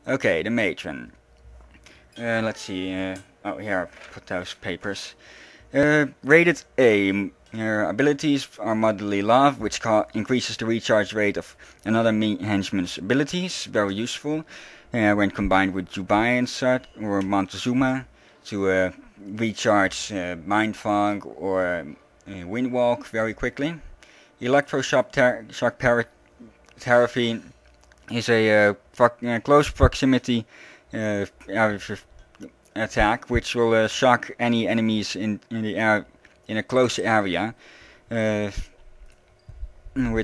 Okay, the matron. Let's see. Oh, here I put those papers. Rated A. Her abilities are Motherly Love, which increases the recharge rate of another henchman's abilities. Very useful when combined with Jubai and such, or Montezuma, to recharge Mind Fog or Windwalk very quickly. Electroshock Therapy is a close proximity attack, which will shock any enemies in the air in a close area with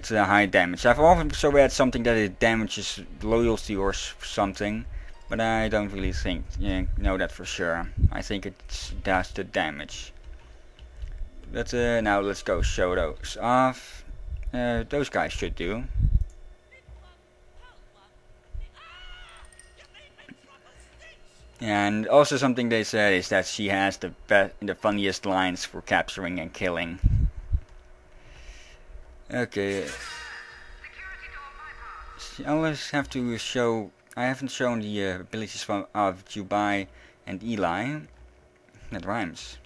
high damage. I've also read something that it damages loyalty or something, but I don't really know that for sure. I think it does the damage. But now let's go show those off. Those guys should do. And also something they said is that she has the funniest lines for capturing and killing. Okay. I always have to show. I haven't shown the abilities of Jubai and Eli. That rhymes.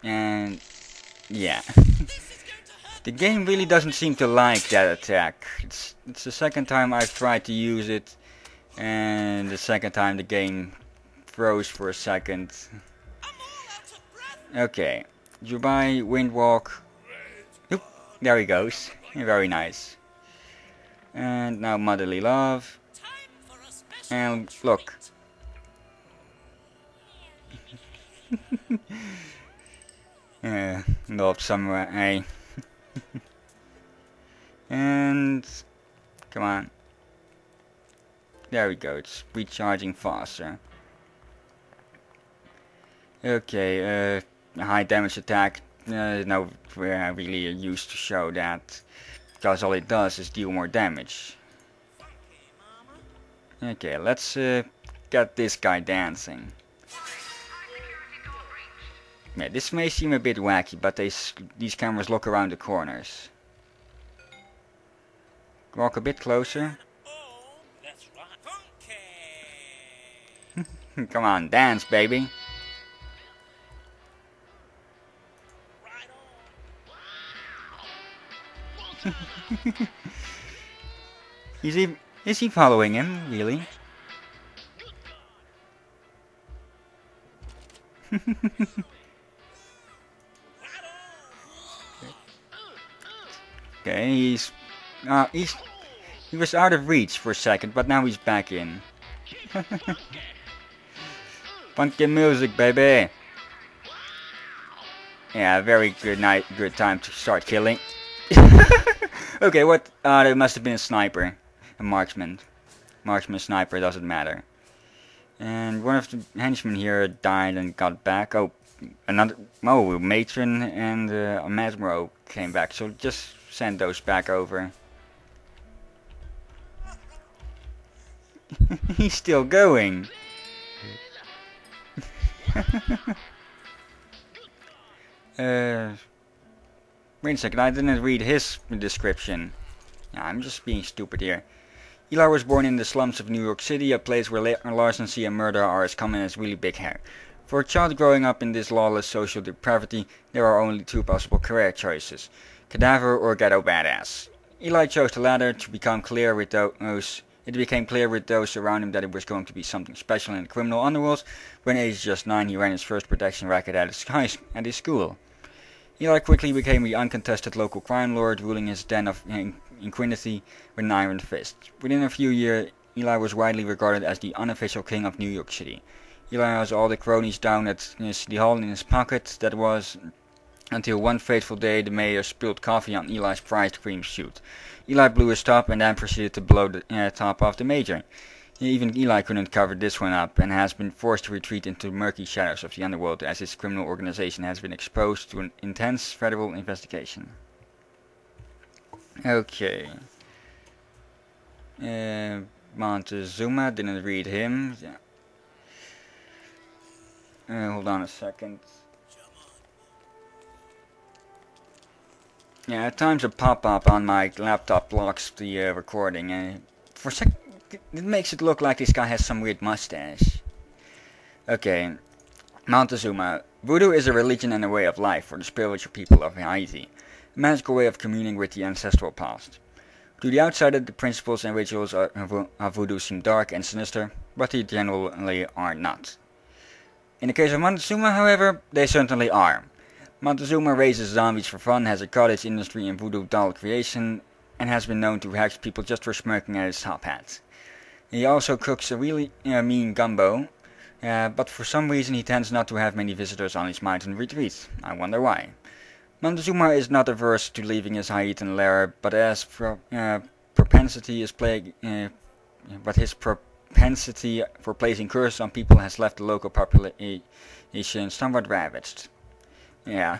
And yeah. The game really doesn't seem to like that attack. It's the second time I've tried to use it, and the second time the game froze for a second. Okay, Jubai, Windwalk. Oop, there he goes. Very nice. And now Motherly Love. And look. Love somewhere, eh? And come on. There we go, it's recharging faster. Okay, high damage attack. No, we're really used to show that, because all it does is deal more damage. Okay, let's get this guy dancing. Yeah, this may seem a bit wacky, but these cameras look around the corners. Walk a bit closer. Come on, dance, baby. Is he following him, really? Okay, he was out of reach for a second, but now he's back in. Funky music, baby. Yeah, very good good time to start killing. Okay, what? There must have been a sniper, a marksman. Marksman, sniper, doesn't matter. And one of the henchmen here died and got back. Oh, matron and a Mesmero came back. So just send those back over. He's still going. Wait a second, I didn't read his description. I'm just being stupid here. Eli was born in the slums of New York City, a place where larceny and murder are as common as really big hair. For a child growing up in this lawless social depravity, there are only two possible career choices: cadaver or ghetto badass. Eli chose the latter to become clear with those. It became clear with those around him that it was going to be something special in the criminal underworld. When aged just 9, he ran his first protection racket at his school. Eli quickly became the uncontested local crime lord, ruling his den of iniquity with an iron fist. Within a few years, Eli was widely regarded as the unofficial king of New York City. Eli has all the cronies down at City Hall in his pocket. That was until one fateful day the mayor spilled coffee on Eli's prized cream suit. Eli blew his top and then proceeded to blow the top off the mayor. Even Eli couldn't cover this one up, and has been forced to retreat into the murky shadows of the underworld as his criminal organization has been exposed to an intense federal investigation. Okay. Montezuma, didn't read him. Hold on a second. Yeah, at times a pop-up on my laptop blocks the recording, and for a sec it makes it look like this guy has some weird mustache. Okay, Montezuma. Voodoo is a religion and a way of life for the spiritual people of Haiti, a magical way of communing with the ancestral past. To the outsider, the principles and rituals of voodoo seem dark and sinister, but they generally are not. In the case of Montezuma, however, they certainly are. Montezuma raises zombies for fun, has a cottage industry in voodoo doll creation, and has been known to hex people just for smirking at his top hat. He also cooks a really mean gumbo, but for some reason he tends not to have many visitors on his mountain retreats. I wonder why. Montezuma is not averse to leaving his Haitan lair, but his propensity for placing curses on people has left the local population somewhat ravaged. Yeah.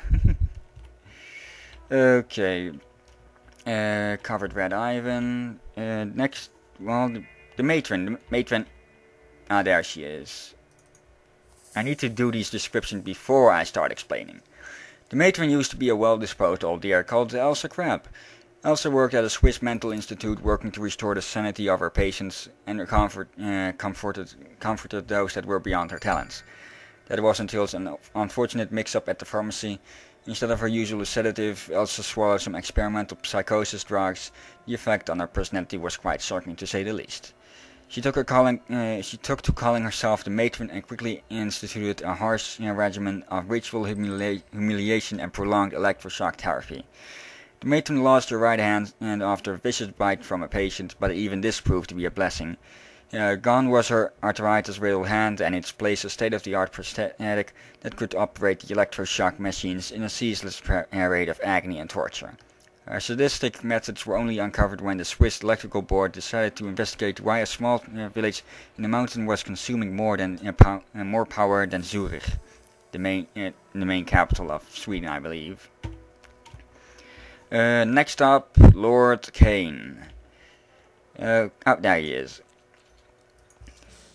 Okay. Covered Red Ivan. Next, well, the matron. Ah, there she is. I need to do these descriptions before I start explaining. The matron used to be a well-disposed old dear called Elsa Crab. Elsa worked at a Swiss mental institute working to restore the sanity of her patients and comforted those that were beyond her talents. That was until an unfortunate mix-up at the pharmacy. Instead of her usual sedative, Elsa swallowed some experimental psychosis drugs. The effect on her personality was quite shocking, to say the least. She took to calling herself the matron and quickly instituted a harsh regimen of ritual humiliation and prolonged electroshock therapy. The matron lost her right hand and after a vicious bite from a patient, but even this proved to be a blessing. Gone was her arthritis-riddled hand, and in its place a state-of-the-art prosthetic that could operate the electroshock machines in a ceaseless rate of agony and torture. Her sadistic methods were only uncovered when the Swiss Electrical Board decided to investigate why a small village in the mountain was consuming more power than Zurich, the main capital of Sweden, I believe. Next up, Lord Kane. Oh, there he is.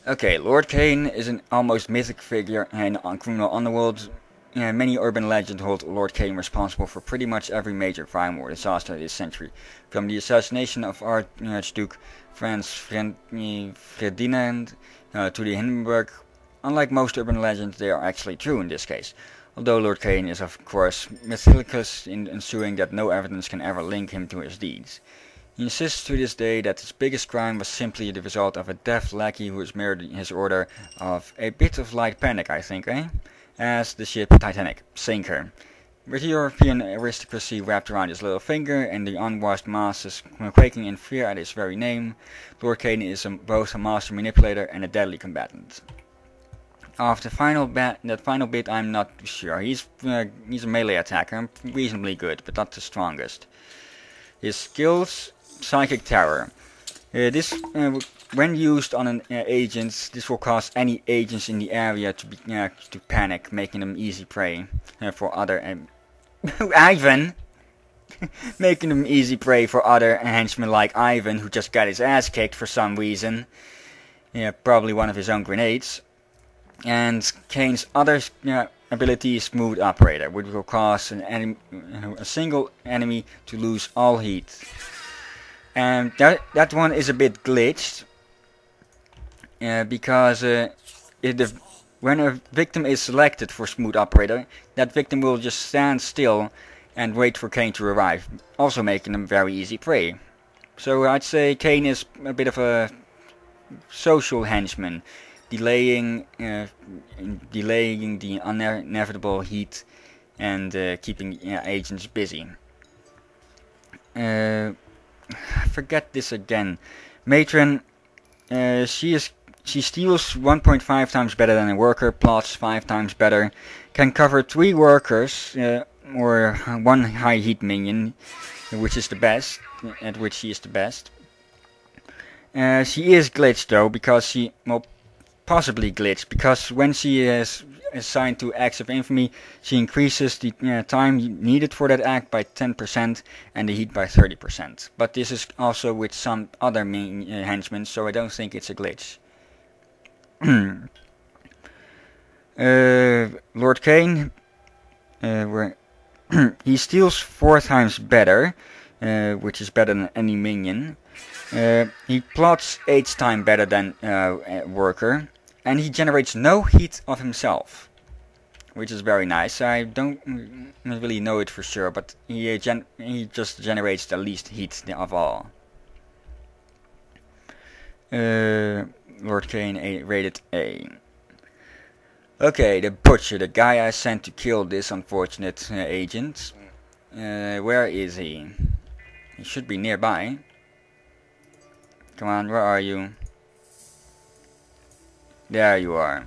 Okay, Lord Kane is an almost mythic figure in criminal underworld. Many urban legends hold Lord Kane responsible for pretty much every major crime or disaster this century, from the assassination of Archduke Franz Ferdinand to the Hindenburg. Unlike most urban legends, they are actually true in this case, although Lord Kane is of course meticulous in ensuring that no evidence can ever link him to his deeds. He insists to this day that his biggest crime was simply the result of a deaf lackey who has mirrored his order of a bit of light panic, I think, as the ship Titanic sank her. With European aristocracy wrapped around his little finger and the unwashed masses quaking in fear at his very name, Lord Kane is both a master manipulator and a deadly combatant. After that final bit, I'm not sure. He's a melee attacker, reasonably good, but not the strongest. His skills: Psychic Terror. When used on an agent, this will cause any agents in the area to panic, making them easy prey for other Ivan, making them easy prey for other henchmen like Ivan, who just got his ass kicked for some reason. Yeah, probably one of his own grenades. And Kane's other ability is Smooth Operator, which will cause a single enemy to lose all heat. And that one is a bit glitched, because when a victim is selected for Smooth Operator, that victim will just stand still and wait for Kane to arrive, also making them very easy prey. So I'd say Kane is a bit of a social henchman, delaying the inevitable heat and keeping agents busy. I forget this again. Matron, she steals 1.5 times better than a worker, plots 5 times better, can cover 3 workers or 1 high heat minion, which is the best, at which she is the best. She is glitched though, because possibly glitched, because when she is assigned to acts of infamy, she increases the time needed for that act by 10% and the heat by 30%. But this is also with some other henchmen, so I don't think it's a glitch. Lord Kane, He steals 4 times better, which is better than any minion. He plots 8 times better than Worker, and he generates no heat of himself, which is very nice. I don't really know it for sure, but he just generates the least heat of all. Lord Kane rated A. Okay, the Butcher, the guy I sent to kill this unfortunate agent. Where is he? He should be nearby. Come on, where are you? There you are.